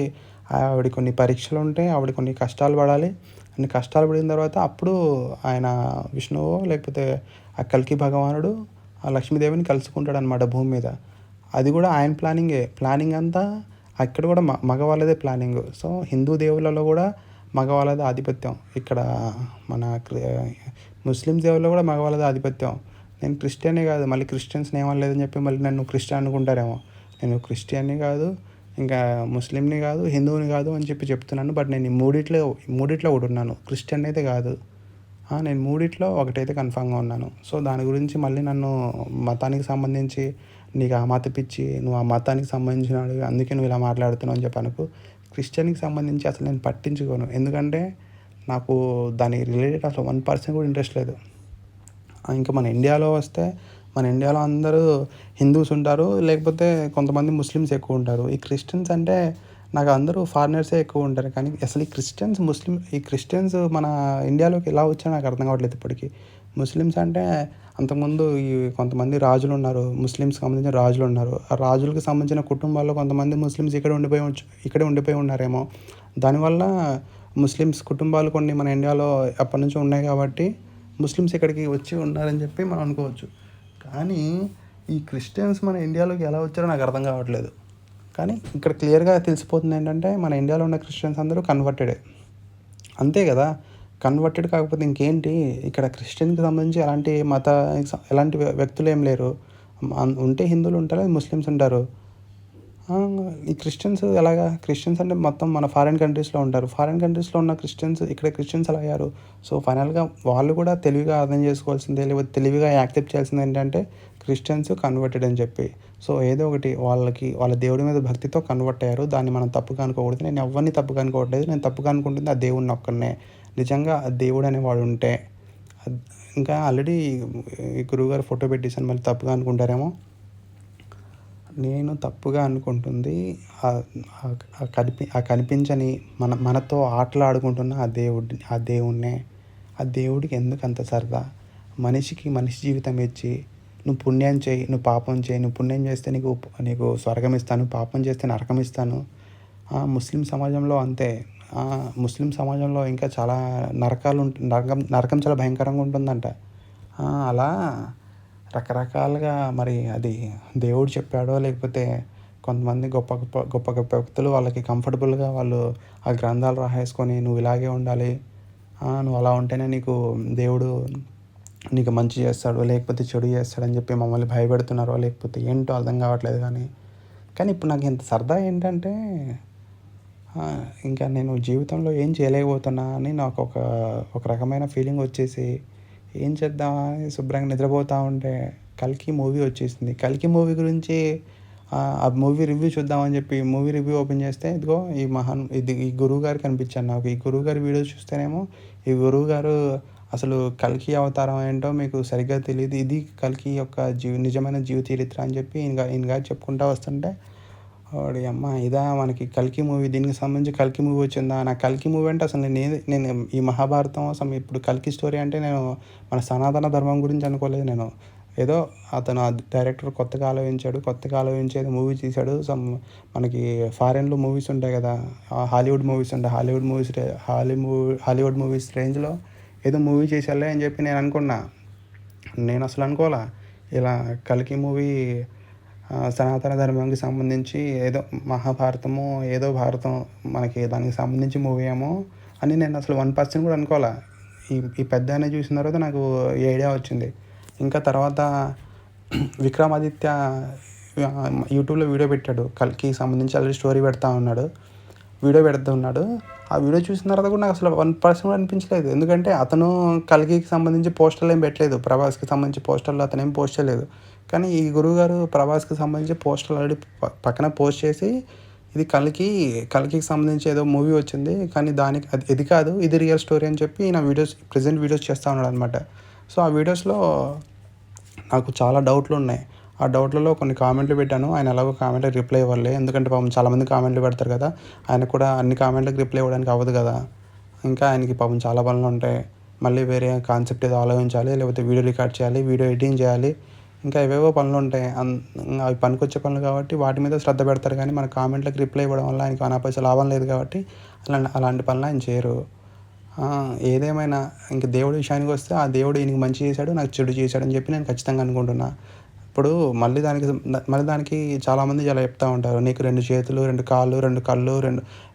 ఆవిడ కొన్ని పరీక్షలుంటాయి. ఆవిడ కొన్ని కష్టాలు పడాలి. అన్ని కష్టాలు పడిన తర్వాత అప్పుడు ఆయన విష్ణువో లేకపోతే ఆ కల్కి భగవానుడు ఆ లక్ష్మీదేవిని కలుసుకుంటాడనమాట భూమి మీద. అది కూడా ఆయన ప్లానింగే. ప్లానింగ్ అంతా అక్కడ కూడా మగవాళ్ళదే ప్లానింగు. సో, హిందూ దేవుళ్ళలో కూడా మగవాళ్ళదే ఆధిపత్యం. ఇక్కడ మన ముస్లిం దేవుళ్ళలో కూడా మగవాళ్ళదే ఆధిపత్యం. నేను క్రిస్టియనే కాదు. మళ్ళీ క్రిస్టియన్స్‌ని ఏమనలేదని చెప్పి మళ్ళీ నన్ను క్రిస్టియన్ అనుకుంటారేమో. నేను క్రిస్టియన్‌ని కాదు, ఇంకా ముస్లింని కాదు, హిందువుని కాదు అని చెప్పి చెప్తున్నాను. బట్ నేను ఈ మూడిట్లో ఒకటున్నాను. క్రిస్టియన్ అయితే కాదు. నేను మూడిట్లో ఒకటైతే కన్ఫామ్‌గా ఉన్నాను. సో, దాని గురించి మళ్ళీ నన్ను మతానికి సంబంధించి నీకు ఆ మత పిచ్చి, నువ్వు ఆ మతానికి సంబంధించినవాడివి అందుకే నువ్వు ఇలా మాట్లాడుతున్నావు అని చెప్పి అనుకో. క్రిస్టియన్‌కి సంబంధించి అసలు నేను పట్టించుకోను. ఎందుకంటే నాకు దాని రిలేటెడ్ అసలు 1% కూడా ఇంట్రెస్ట్ లేదు. ఇంకా మన ఇండియాలో అందరూ హిందూస్ ఉంటారు. లేకపోతే కొంతమంది ముస్లిమ్స్ ఎక్కువ ఉంటారు. ఈ క్రిస్టియన్స్ అంటే నాకు అందరూ ఫారినర్సే ఎక్కువ ఉంటారు. కానీ అసలు ఈ క్రిస్టియన్స్ మన ఇండియాలోకి ఎలా వచ్చారో నాకు అర్థం కావట్లేదు ఇప్పటికి. ముస్లిమ్స్ అంటే అంతకుముందు కొంతమంది రాజులున్నారు. ముస్లిమ్స్‌కి సంబంధించిన రాజులున్నారు. ఆ రాజులకు సంబంధించిన కుటుంబాల్లో కొంతమంది ముస్లిమ్స్ ఇక్కడే ఉండిపోయి ఉన్నారేమో. దానివల్ల ముస్లిమ్స్ కుటుంబాలు కొన్ని మన ఇండియాలో అప్పటినుంచి ఉన్నాయి కాబట్టి ముస్లిమ్స్ ఇక్కడికి వచ్చి ఉన్నారని చెప్పి మనం అనుకోవచ్చు. కానీ ఈ క్రిస్టియన్స్ మన ఇండియాలోకి ఎలా వచ్చారో నాకు అర్థం కావట్లేదు. కానీ ఇక్కడ క్లియర్గా తెలిసిపోతుంది ఏంటంటే మన ఇండియాలో ఉన్న క్రిస్టియన్స్ అందరూ కన్వర్టెడే. అంతే కదా, కన్వర్టెడ్ కాకపోతే ఇంకేంటి. ఇక్కడ క్రిస్టియన్కి సంబంధించి ఎలాంటి వ్యక్తులు ఏం లేరు. ఉంటే హిందువులు ఉంటారు, ముస్లిమ్స్ ఉంటారు. ఈ క్రిస్టియన్స్ ఎలాగా? క్రిస్టియన్స్ అంటే మొత్తం మన ఫారిన్ కంట్రీస్లో ఉంటారు. ఫారిన్ కంట్రీస్లో ఉన్న క్రిస్టియన్స్ ఇక్కడ క్రిస్టియన్స్ ఎలా అయ్యారు? సో ఫైనల్గా వాళ్ళు కూడా తెలివిగా అర్థం చేసుకోవాల్సిందే, లేకపోతే తెలివిగా యాక్సెప్ట్ చేయాల్సింది ఏంటంటే క్రిస్టియన్స్ కన్వర్టెడ్ అని చెప్పి. సో ఏదో ఒకటి వాళ్ళ దేవుడి మీద భక్తితో కన్వర్ట్ అయ్యారు. దాన్ని మనం తప్పుగా అనుకోకూడదు. నేను ఎవరిని తప్పుగా అనుకోవట్లేదు. నేను తప్పుగా అనుకుంటుంది ఆ దేవుడిని ఒక్కనే. నిజంగా ఆ దేవుడు అనేవాడు ఉంటే ఇంకా ఆల్రెడీ ఈ గురువుగారు ఫోటో పెట్టేసాను, మళ్ళీ తప్పుగా అనుకుంటారేమో. నేను తప్పుగా అనుకుంటుంది కనిపించని మనతో ఆటలు ఆడుకుంటున్న ఆ దేవుడినే. ఆ దేవుడికి ఎందుకు అంత సరదా? మనిషి జీవితం ఇచ్చి నువ్వు పుణ్యం చేయి, నువ్వు పాపం చేయి, నువ్వు పుణ్యం చేస్తే నీకు స్వర్గం ఇస్తాను, పాపం చేస్తే నరకం ఇస్తాను. ముస్లిం సమాజంలో అంతే. ముస్లిం సమాజంలో ఇంకా చాలా నరకం చాలా భయంకరంగా ఉంటుందంట. అలా రకరకాలుగా మరి అది దేవుడు చెప్పాడో, లేకపోతే కొంతమంది గొప్ప గొప్ప గొప్ప గొప్ప వ్యక్తులు వాళ్ళకి కంఫర్టబుల్గా వాళ్ళు ఆ గ్రంథాలు రాసేసుకొని నువ్వు ఇలాగే ఉండాలి, నువ్వు అలా ఉంటేనే దేవుడు నీకు మంచి చేస్తాడు, లేకపోతే చెడు చేస్తాడని చెప్పి మమ్మల్ని భయపెడుతున్నారో లేకపోతే ఏంటో అర్థం కావట్లేదు. కానీ ఇప్పుడు నాకు ఇంత సరదా ఏంటంటే ఇంకా నేను జీవితంలో ఏం చేయలేకపోతున్నా అని నాకు ఒక రకమైన ఫీలింగ్ వచ్చేసి ఏం చేద్దామని శుభ్రంగా నిద్రపోతూ ఉంటే కల్కి మూవీ వచ్చేసింది. కల్కి మూవీ గురించి ఆ మూవీ రివ్యూ చూద్దామని చెప్పి మూవీ రివ్యూ ఓపెన్ చేస్తే ఇదిగో ఈ గురువుగారు కనిపించాను నాకు. ఈ గురువుగారి వీడియో చూస్తేనేమో ఈ గురువుగారు అసలు కల్కి అవతారం ఏంటో మీకు సరిగ్గా తెలియదు, ఇది కల్కి యొక్క నిజమైన జీవిత చరిత్ర అని చెప్పి ఈయనగా చెప్పుకుంటూ వస్తుంటే వాడి అమ్మ ఇదా మనకి కల్కి మూవీ, దీనికి సంబంధించి కల్కి మూవీ వచ్చిందా? నాకు కల్కి మూవీ అంటే అసలు నేను ఈ మహాభారతం ఇప్పుడు కల్కి స్టోరీ అంటే నేను మన సనాతన ధర్మం గురించి అనుకోలేదు. నేను ఏదో అతను డైరెక్టర్ కొత్తగా ఆలోచించేది మూవీ తీశాడు. మనకి ఫారెన్లో మూవీస్ ఉంటాయి కదా, హాలీవుడ్ మూవీస్ రేంజ్లో ఏదో మూవీ చేసేలే అని చెప్పి నేను అనుకున్నా. నేను అసలు అనుకోలే ఇలా కల్కి మూవీ సనాతన ధర్మానికి సంబంధించి ఏదో మహాభారతము ఏదో భారతం మనకి దానికి సంబంధించి మూవీ ఏమో అని నేను అసలు 1% కూడా అనుకోలే. ఈ పెద్ద ఆయన చూసిన తర్వాత నాకు ఈ ఐడియా వచ్చింది. ఇంకా తర్వాత విక్రమాదిత్య యూట్యూబ్లో వీడియో పెట్టాడు, కల్కి సంబంధించి ఆల్రెడీ స్టోరీ వీడియో పెడుతున్నాడు. ఆ వీడియో చూసిన తర్వాత కూడా నాకు అసలు 1% కూడా అనిపించలేదు. ఎందుకంటే అతను కల్కికి సంబంధించి పోస్టర్లు ఏం పెట్టలేదు, ప్రభాస్కి సంబంధించి పోస్టర్లు అతను ఏం పోస్ట్ చేయలేదు. కానీ ఈ గురువుగారు ప్రభాస్కి సంబంధించి పోస్టర్లు ఆల్రెడీ పక్కన పోస్ట్ చేసి ఇది కల్కికి సంబంధించి ఏదో మూవీ వచ్చింది, కానీ దానికి ఇది కాదు, ఇది రియల్ స్టోరీ అని చెప్పి నా ప్రెజెంట్ వీడియోస్ చేస్తూ ఉన్నాడు అనమాట. సో ఆ వీడియోస్లో నాకు చాలా డౌట్లు ఉన్నాయి. ఆ డౌట్లలో కొన్ని కామెంట్లు పెట్టాను. ఆయన ఎలాగో కామెంట్కి రిప్లై ఇవ్వాలి, ఎందుకంటే పాపం చాలామంది కామెంట్లు పెడతారు కదా, ఆయన కూడా అన్ని కామెంట్లకు రిప్లై ఇవ్వడానికి అవ్వదు కదా. ఇంకా ఆయనకి పాపం చాలా పనులు ఉంటాయి, మళ్ళీ వేరే కాన్సెప్ట్ ఏదో ఆలోచించాలి, లేకపోతే వీడియో రికార్డ్ చేయాలి, వీడియో ఎడిటింగ్ చేయాలి, ఇంకా ఏవేవో పనులు ఉంటాయి. అవి పనికొచ్చే పనులు కాబట్టి వాటి మీద శ్రద్ధ పెడతారు. కానీ మన కామెంట్లకు రిప్లై ఇవ్వడం వల్ల ఆయనకి అనాపైసా లాభం లేదు కాబట్టి అలాంటి పనులు ఆయన చేయరు. ఏదేమైనా ఇంక దేవుడి విషయానికి వస్తే ఆ దేవుడు ఈయనకి మంచి చేశాడు, నాకు చెడు చేశాడని చెప్పి నేను ఖచ్చితంగా అనుకుంటున్నా. ఇప్పుడు మళ్ళీ దానికి చాలామంది చాలా చెప్తూ ఉంటారు, నీకు 2 చేతులు, 2 కాళ్ళు, 2 కళ్ళు,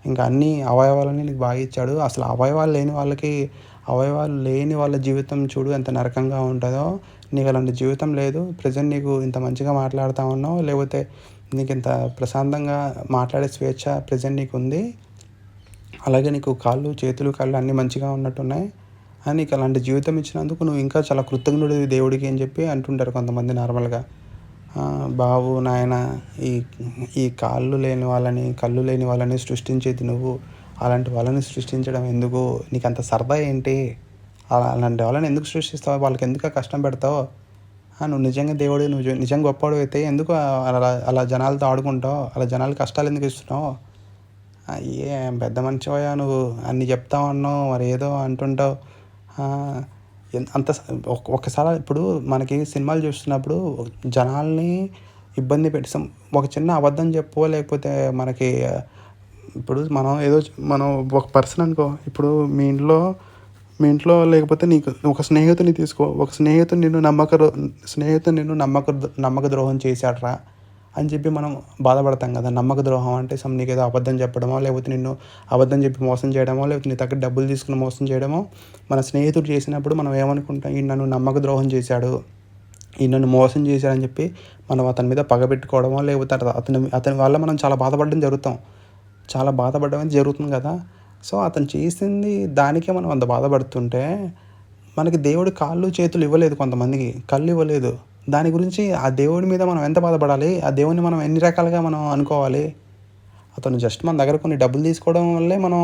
ఇంకా అన్ని అవయవాలని నీకు బాగా ఇచ్చాడు. అసలు అవయవాలు లేని వాళ్ళ జీవితం చూడు ఎంత నరకంగా ఉంటుందో. నీకు అలాంటి జీవితం లేదు, ప్రజెంట్ నీకు ఇంత మంచిగా మాట్లాడుతూ ఉన్నావు, లేకపోతే నీకు ఇంత ప్రశాంతంగా మాట్లాడే స్వేచ్ఛ ప్రజెంట్ నీకు ఉంది, అలాగే నీకు చేతులు కళ్ళు అన్నీ మంచిగా ఉన్నట్టున్నాయి, అని నీకు అలాంటి జీవితం ఇచ్చినందుకు నువ్వు ఇంకా చాలా కృతజ్ఞుడివి దేవుడికి అని చెప్పి అంటుంటారు కొంతమంది నార్మల్గా. బాబు నాయన, ఈ కళ్ళు లేని వాళ్ళని సృష్టించేది నువ్వు, అలాంటి వాళ్ళని సృష్టించడం ఎందుకు? నీకు అంత సరదా ఏంటి? అలాంటి వాళ్ళని ఎందుకు సృష్టిస్తావు? వాళ్ళకి ఎందుకు కష్టం పెడతావు? నువ్వు నిజంగా దేవుడు, నువ్వు నిజంగా గొప్పవాడు అయితే ఎందుకు అలా జనాలతో ఆడుకుంటావు? అలా జనాలు కష్టాలు ఎందుకు ఇస్తున్నావు? ఏం పెద్ద మనిషివయ్యా నువ్వు, అన్ని చెప్తావు అన్నావు, మరి ఏదో అంటుంటావు. అంత ఒక్కసారి ఇప్పుడు మనకి సినిమాలు చూస్తున్నప్పుడు జనాల్ని ఇబ్బంది పెడతాం, ఒక చిన్న అబద్ధం చెప్పో, లేకపోతే ఇప్పుడు మనం ఒక పర్సన్ అనుకో, ఇప్పుడు మీ మీ ఇంట్లో లేకపోతే నీకు ఒక స్నేహితుడిని తీసుకో. ఒక స్నేహితుడు నిన్ను నమ్మక ద్రోహం చేశాడురా అని చెప్పి మనం బాధపడతాం కదా! నమ్మక ద్రోహం అంటే నీకేదో అబద్ధం చెప్పడమో, లేకపోతే నిన్ను అబద్ధం చెప్పి మోసం చేయడమో, లేకపోతే నీ దగ్గర డబ్బులు తీసుకొని మోసం చేయడమో మన స్నేహితుడు చేసినప్పుడు మనం ఏమనుకుంటాం? ఈడు నన్ను నమ్మక ద్రోహం చేశాడు, ఈడు నన్ను మోసం చేశాడని చెప్పి మనం అతని మీద పగబెట్టుకోవడమో, లేకపోతే అతని వల్ల మనం చాలా బాధపడడం అనేది జరుగుతుంది కదా! సో, అతను చేసింది దానికే మనం అంత బాధపడుతుంటే, మనకి దేవుడు కాళ్ళు, చేతులు ఇవ్వలేదు కొంతమందికి. కళ్ళు ఇవ్వలేదు. దాని గురించి ఆ దేవుడి మీద మనం ఎంత బాధపడాలి? ఆ దేవుడిని మనం ఎన్ని రకాలుగా మనం అనుకోవాలి? అతను జస్ట్ మన దగ్గర కొన్ని డబ్బులు తీసుకోవడం వల్లే మనం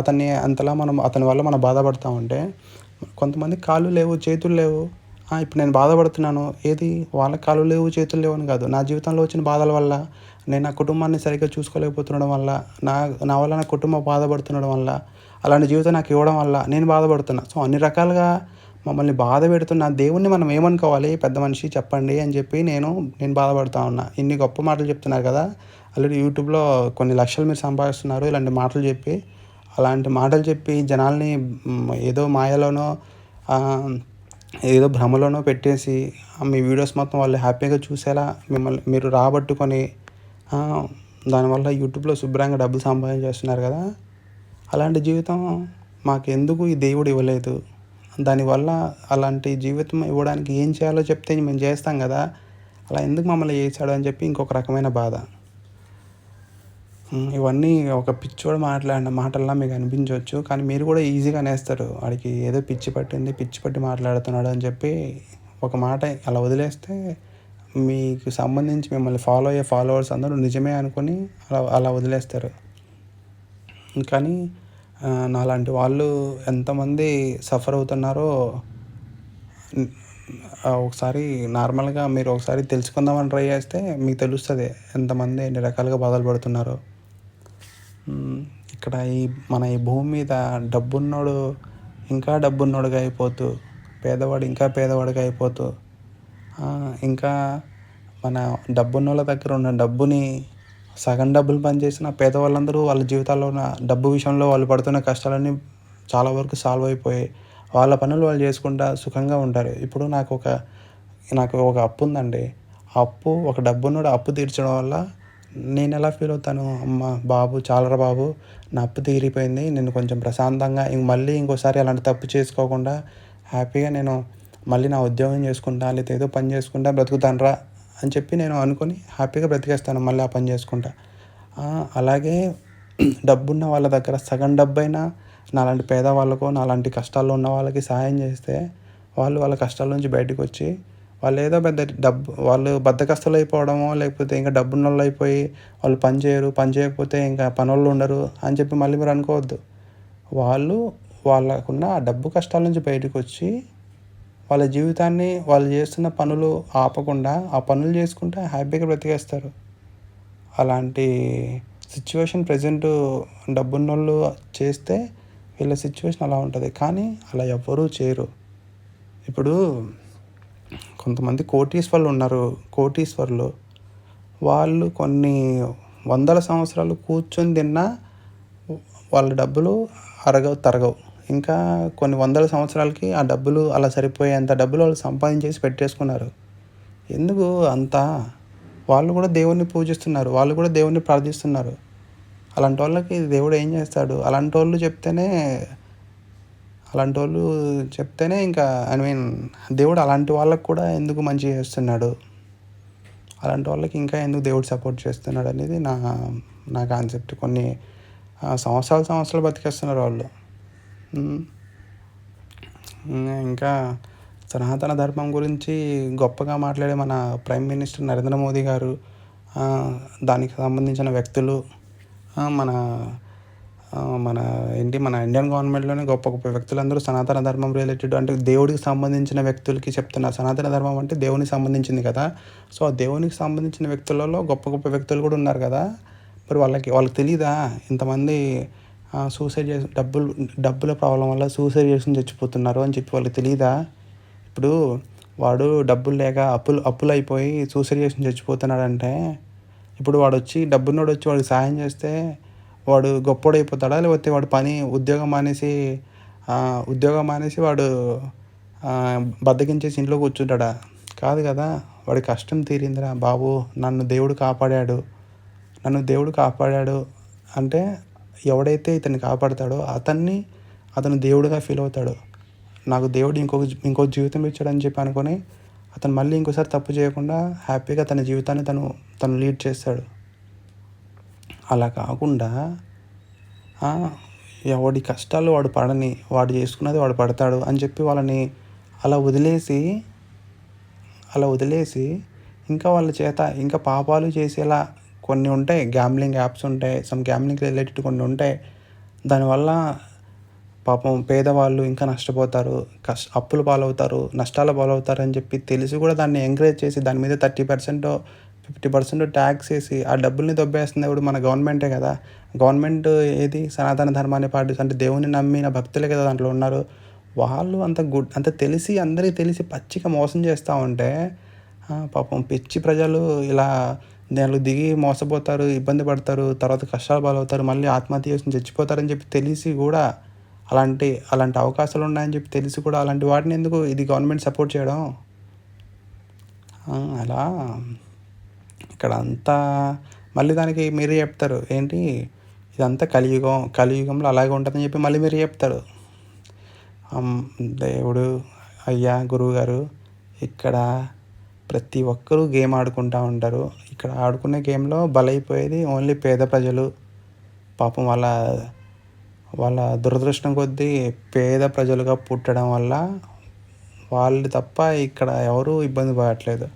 అతన్ని అంతలా అతని వల్ల మనం బాధపడతా ఉంటే, కొంతమందికి కాళ్ళు లేవు, చేతులు లేవు. ఇప్పుడు నేను బాధపడుతున్నాను. ఏది? వాళ్ళకి కాళ్ళు లేవు, చేతులు లేవు అని కాదు. నా జీవితంలో వచ్చిన బాధల వల్ల, నేను నా కుటుంబాన్ని సరిగ్గా చూసుకోలేకపోతుండడం వల్ల, నా వల్ల నా కుటుంబం బాధపడుతుండడం వల్ల, అలాంటి జీవితం నాకు ఇవ్వడం వల్ల నేను బాధపడుతున్నా. సో, అన్ని రకాలుగా మమ్మల్ని బాధ పెడుతున్న దేవుడిని మనం ఏమనుకోవాలి? పెద్ద మనిషి చెప్పండి అని చెప్పి నేను బాధపడతా ఉన్నా. ఇన్ని గొప్ప మాటలు చెప్తున్నారు కదా! ఆల్రెడీ యూట్యూబ్‌లో కొన్ని లక్షలు మీరు సంపాదిస్తున్నారు ఇలాంటి మాటలు చెప్పి. అలాంటి మాటలు చెప్పి జనాల్ని ఏదో మాయలోనో ఏదో భ్రమలోనో పెట్టేసి మీ వీడియోస్ మొత్తం వాళ్ళు హ్యాపీగా చూసేలా మిమ్మల్ని మీరు రాబట్టుకొని దానివల్ల యూట్యూబ్‌లో శుభ్రంగా డబ్బులు సంపాదించేస్తున్నారు కదా! అలాంటి జీవితం మాకెందుకు ఈ దేవుడు ఇవ్వలేదు? దానివల్ల అలాంటి జీవితం ఇవ్వడానికి ఏం చేయాలో చెప్తే మేము చేస్తాం కదా! అలా ఎందుకు మమ్మల్ని చేశాడు అని చెప్పి ఇంకొక రకమైన బాధ. ఇవన్నీ ఒక పిచ్చోడు మాట్లాడిన మాటల్లా మీకు అనిపించవచ్చు. కానీ మీరు కూడా ఈజీగా అనేస్తారు. వాడికి ఏదో పిచ్చి పట్టి మాట్లాడుతున్నాడు అని చెప్పి ఒక మాట అలా వదిలేస్తే మీకు సంబంధించి మిమ్మల్ని ఫాలో అయ్యే ఫాలోవర్స్ అందరూ నిజమే అనుకొని అలా వదిలేస్తారు. కానీ నాలాంటి వాళ్ళు ఎంతమంది సఫర్ అవుతున్నారో ఒకసారి నార్మల్గా మీరు ఒకసారి తెలుసుకుందామని ట్రై చేస్తే మీకు తెలుస్తుంది ఎంతమంది ఎన్ని రకాలుగా బాధలు పడుతున్నారో. ఇక్కడ మన ఈ భూమి మీద డబ్బున్నోడు ఇంకా డబ్బున్నోడుగా అయిపోతూ, పేదవాడు ఇంకా పేదవాడిగా అయిపోతూ, ఇంకా మన డబ్బున్నోళ్ళ దగ్గర ఉన్న డబ్బుని సగం డబ్బులు పనిచేసిన పేదవాళ్ళందరూ వాళ్ళ జీవితాల్లో ఉన్న డబ్బు విషయంలో వాళ్ళు పడుతున్న కష్టాలన్నీ చాలా వరకు సాల్వ్ అయిపోయి వాళ్ళ పనులు వాళ్ళు చేసుకుంటా సుఖంగా ఉంటారు. ఇప్పుడు నాకు ఒక అప్పు ఉందండి. ఆ అప్పు ఒక డబ్బున్నోడు అప్పు తీర్చడం వల్ల నేను ఎలా ఫీల్ అవుతాను? అమ్మ బాబు చాలరా బాబు, నా అప్పు తీరిపోయింది, నేను కొంచెం ప్రశాంతంగా మళ్ళీ ఇంకోసారి అలాంటి తప్పు చేసుకోకుండా హ్యాపీగా నేను మళ్ళీ నా ఉద్యోగం చేసుకుంటా, లేకపోతే ఏదో పని చేసుకుంటా బ్రతుకుతానురా అని చెప్పి నేను అనుకొని హ్యాపీగా బ్రతికేస్తాను మళ్ళీ ఆ పని చేసుకుంటా. అలాగే డబ్బున్న వాళ్ళ దగ్గర సగం డబ్బైనా నాలాంటి పేదవాళ్ళకో, నాలాంటి కష్టాల్లో ఉన్న వాళ్ళకి సహాయం చేస్తే వాళ్ళ కష్టాల నుంచి బయటకు వచ్చి వాళ్ళు వాళ్ళు బద్ధకస్తులు అయిపోవడమో, లేకపోతే ఇంకా డబ్బున్నోళ్ళు అయిపోయి వాళ్ళు పని చేయకపోతే ఇంకా పనోళ్ళు ఉండరు అని చెప్పి మళ్ళీ మీరు అనుకోవద్దు. వాళ్ళకున్న ఆ డబ్బు కష్టాల నుంచి బయటకు వచ్చి వాళ్ళ జీవితాన్ని వాళ్ళు చేస్తున్న పనులు ఆపకుండా ఆ పనులు చేసుకుంటూ హ్యాపీగా బ్రతికేస్తారు. అలాంటి సిచ్యువేషన్ ప్రెజెంట్ డబ్బున్నోళ్ళు చేస్తే వీళ్ళ సిచ్యువేషన్ అలా ఉంటుంది. కానీ అలా ఎవ్వరూ చేయరు. ఇప్పుడు కొంతమంది కోటీశ్వరులు వాళ్ళు కొన్ని వందల సంవత్సరాలు కూర్చొని తిన్నా వాళ్ళ డబ్బులు తరగవు. ఇంకా కొన్ని వందల సంవత్సరాలకి ఆ డబ్బులు అలా సరిపోయేంత డబ్బులు వాళ్ళు సంపాదించేసి పెట్టేసుకున్నారు. ఎందుకు అంతా? వాళ్ళు కూడా దేవుణ్ణి పూజిస్తున్నారు, వాళ్ళు కూడా దేవుణ్ణి ప్రార్థిస్తున్నారు. అలాంటి వాళ్ళకి దేవుడు ఏం చేస్తాడు? అలాంటి వాళ్ళు చెప్తేనే ఇంకా దేవుడు అలాంటి వాళ్ళకి కూడా ఎందుకు మంచి చేస్తున్నాడు, అలాంటి వాళ్ళకి ఇంకా ఎందుకు దేవుడు సపోర్ట్ చేస్తున్నాడు అనేది నా కాన్సెప్ట్. కొన్ని సంవత్సరాలు బతికేస్తున్నారు వాళ్ళు. ఇంకా సనాతన ధర్మం గురించి గొప్పగా మాట్లాడే మన ప్రైమ్ మినిస్టర్ నరేంద్ర మోదీ గారు, దానికి సంబంధించిన వ్యక్తులు, మన ఇండియన్ గవర్నమెంట్లోనే గొప్ప వ్యక్తులందరూ సనాతన ధర్మం రిలేటెడ్ అంటే దేవుడికి సంబంధించిన వ్యక్తులకి చెప్తున్నారు. సనాతన ధర్మం అంటే దేవునికి సంబంధించింది కదా. సో ఆ దేవునికి సంబంధించిన వ్యక్తులలో గొప్ప వ్యక్తులు కూడా ఉన్నారు కదా. మరి వాళ్ళకి తెలీదా ఇంతమంది సూసైడ్ చేసి డబ్బుల ప్రాబ్లం వల్ల సూసైడ్ చేసుకుని చచ్చిపోతున్నారు అని చెప్పి వాళ్ళకి తెలీదా? ఇప్పుడు వాడు డబ్బులు లేక అప్పులు అయిపోయి సూసైడ్ చేసుకుని చచ్చిపోతున్నాడంటే, ఇప్పుడు డబ్బున్నోడు వచ్చి వాడికి సహాయం చేస్తే వాడు గొప్పోడు అయిపోతాడా? లేకపోతే వాడు ఉద్యోగం మానేసి ఉద్యోగం మానేసి వాడు బద్ధకించేసి ఇంట్లో కూర్చుంటాడా? కాదు కదా! వాడి కష్టం తీరిందిరా బాబు! నన్ను దేవుడు కాపాడాడు. నన్ను దేవుడు కాపాడాడు అంటే ఎవడైతే ఇతన్ని కాపాడతాడో అతను దేవుడిగా ఫీల్ అవుతాడు. నాకు దేవుడు ఇంకో జీవితం ఇచ్చాడని చెప్పి అనుకోని అతను మళ్ళీ ఇంకోసారి తప్పు చేయకుండా హ్యాపీగా తన జీవితాన్ని తను లీడ్ చేస్తాడు. అలా కాకుండా ఎవడి కష్టాలు వాడు పడని, వాడు చేసుకున్నది వాడు పడతాడు అని చెప్పి వాళ్ళని అలా వదిలేసి ఇంకా వాళ్ళ చేత ఇంకా పాపాలు చేసేలా కొన్ని ఉంటాయి. గ్యాంబ్లింగ్ యాప్స్ ఉంటాయి. సమ్ గ్యాంబ్లింగ్ రిలేటెడ్ కొన్ని ఉంటాయి. దానివల్ల పాపం పేదవాళ్ళు ఇంకా నష్టపోతారు. అప్పుల పాలవుతారు, నష్టాల పాలవుతారు అని చెప్పి తెలిసి కూడా దాన్ని ఎంకరేజ్ చేసి దాని మీద 30%, 50% ట్యాక్స్ వేసి ఆ డబ్బుల్ని దొబ్బేస్తుంది ఎవడు? మన గవర్నమెంటే కదా! గవర్నమెంట్ ఏది సనాతన ధర్మాన్ని అంటే దేవుని నమ్మిన భక్తులే కదా దాంట్లో ఉన్నారు. వాళ్ళు అంత తెలిసి అందరికీ తెలిసి పచ్చిగా మోసం చేస్తూ ఉంటే పాపం పిచ్చి ప్రజలు ఇలా దాంట్లో దిగి మోసపోతారు, ఇబ్బంది పడతారు, తర్వాత కష్టాల పాలవుతారు, మళ్ళీ ఆత్మహత్య చేసుకొని చచ్చిపోతారని చెప్పి తెలిసి కూడా అలాంటి అవకాశాలు ఉన్నాయని చెప్పి తెలిసి కూడా అలాంటి వాటిని ఎందుకు ఇది గవర్నమెంట్ సపోర్ట్ చేయడం? అలా ఇక్కడ అంతా మళ్ళీ దానికి మీరే చెప్తారు ఏంటి ఇదంతా కలియుగంలో అలాగే ఉంటుందని చెప్పి మళ్ళీ మీరు చెప్తారు. దేవుడు అయ్యా గురువుగారు ఇక్కడ ప్రతి ఒక్కరూ గేమ్ ఆడుకుంటూ ఉంటారు. ఇక్కడ ఆడుకునే గేమ్లో బలైపోయేది ఓన్లీ పేద ప్రజలు. పాపం వాళ్ళ దురదృష్టం కొద్దీ పేద ప్రజలుగా పుట్టడం వల్ల వాళ్ళు తప్ప ఇక్కడ ఎవరూ ఇబ్బంది పడట్లేదు.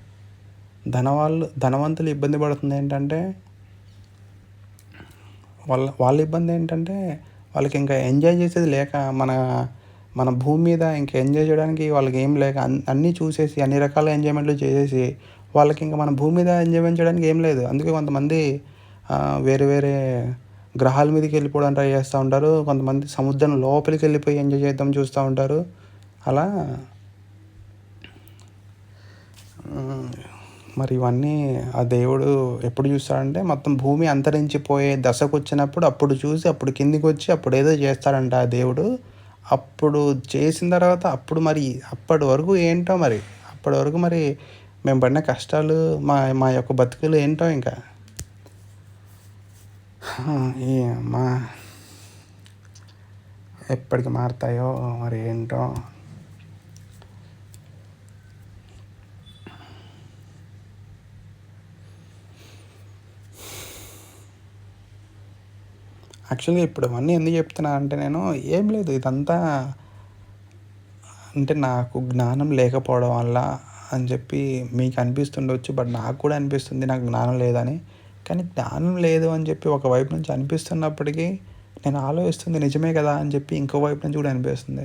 ధనవంతులు ఇబ్బంది పడుతుంది ఏంటంటే వాళ్ళ ఇబ్బంది ఏంటంటే వాళ్ళకి ఇంకా ఎంజాయ్ చేసేది లేక మన భూమి మీద ఇంకా ఎంజాయ్ చేయడానికి వాళ్ళకి ఏం లేక అన్నీ చూసేసి అన్ని రకాల ఎంజాయ్మెంట్లు చేసేసి వాళ్ళకి ఇంకా మన భూమి మీద ఎంజాయ్మెంట్ చేయడానికి ఏం లేదు. అందుకే కొంతమంది వేరే వేరే గ్రహాల మీదకి వెళ్ళిపోవడానికి ట్రై చేస్తూ ఉంటారు. కొంతమంది సముద్రం లోపలికి వెళ్ళిపోయి ఎంజాయ్ చేద్దాం చూస్తూ ఉంటారు. అలా మరి ఇవన్నీ ఆ దేవుడు ఎప్పుడు చూస్తాడంటే మొత్తం భూమి అంతరించిపోయే దశకు వచ్చినప్పుడు అప్పుడు చూసి అప్పుడు కిందికి వచ్చి అప్పుడు ఏదో చేస్తాడంట ఆ దేవుడు. అప్పుడు చేసిన తర్వాత అప్పటి వరకు ఏంటో అప్పటి వరకు మేము పడిన కష్టాలు మా యొక్క బతుకులు ఏంటో ఇంకా ఎప్పటికి మారుతాయో మరి ఏంటో. యాక్చువల్గా ఇప్పుడు అవన్నీ ఎందుకు చెప్తున్నా అంటే నేను ఏం లేదు ఇదంతా అంటే నాకు జ్ఞానం లేకపోవడం వల్ల అని చెప్పి మీకు అనిపిస్తుండొచ్చు. బట్ నాకు కూడా అనిపిస్తుంది నాకు జ్ఞానం లేదని. కానీ జ్ఞానం లేదు అని చెప్పి ఒక వైపు నుంచి అనిపిస్తున్నప్పటికీ నేను ఆలోచిస్తుంది నిజమే కదా అని చెప్పి ఇంకో వైపు నుంచి కూడా అనిపిస్తుంది.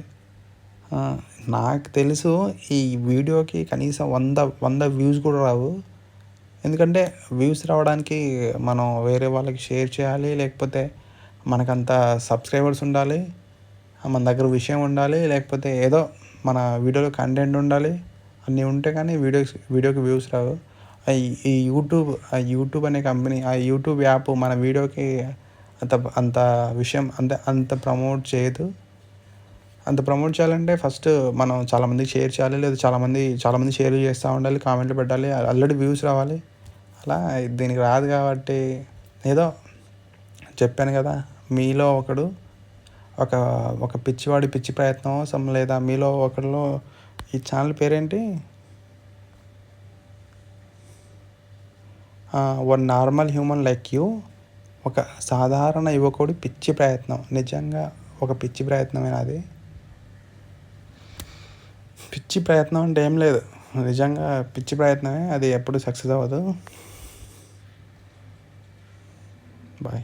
నాకు తెలుసు ఈ వీడియోకి కనీసం 100 వ్యూస్ కూడా రావు. ఎందుకంటే వ్యూస్ రావడానికి మనం వేరే వాళ్ళకి షేర్ చేయాలి, లేకపోతే మనకంత సబ్స్క్రైబర్స్ ఉండాలి, మన దగ్గర విషయం ఉండాలి, లేకపోతే ఏదో మన వీడియోలో కంటెంట్ ఉండాలి. అన్నీ ఉంటే కానీ వీడియోకి వ్యూస్ రావు. ఈ యూట్యూబ్ అనే కంపెనీ ఆ యూట్యూబ్ యాప్ మన వీడియోకి అంత విషయం అంత ప్రమోట్ చేయదు. అంత ప్రమోట్ చేయాలంటే ఫస్ట్ మనం చాలామందికి షేర్ చేయాలి, లేదా చాలామంది షేర్ చేస్తూ ఉండాలి, కామెంట్లు పెట్టాలి, ఆల్రెడీ వ్యూస్ రావాలి. అలా దీనికి రాదు కాబట్టి ఏదో చెప్పాను కదా, మీలో ఒకడు ఒక పిచ్చివాడి పిచ్చి ప్రయత్నం లేదా మీలో ఒకరిలో ఈ ఛానల్ పేరేంటి, one normal human like you, ఒక సాధారణ యువకుడి పిచ్చి ప్రయత్నం. నిజంగా ఒక పిచ్చి ప్రయత్నమే అది. పిచ్చి ప్రయత్నం అంటే ఏం లేదు, నిజంగా పిచ్చి ప్రయత్నమే అది. ఎప్పుడు సక్సెస్ అవ్వదు. బాయ్.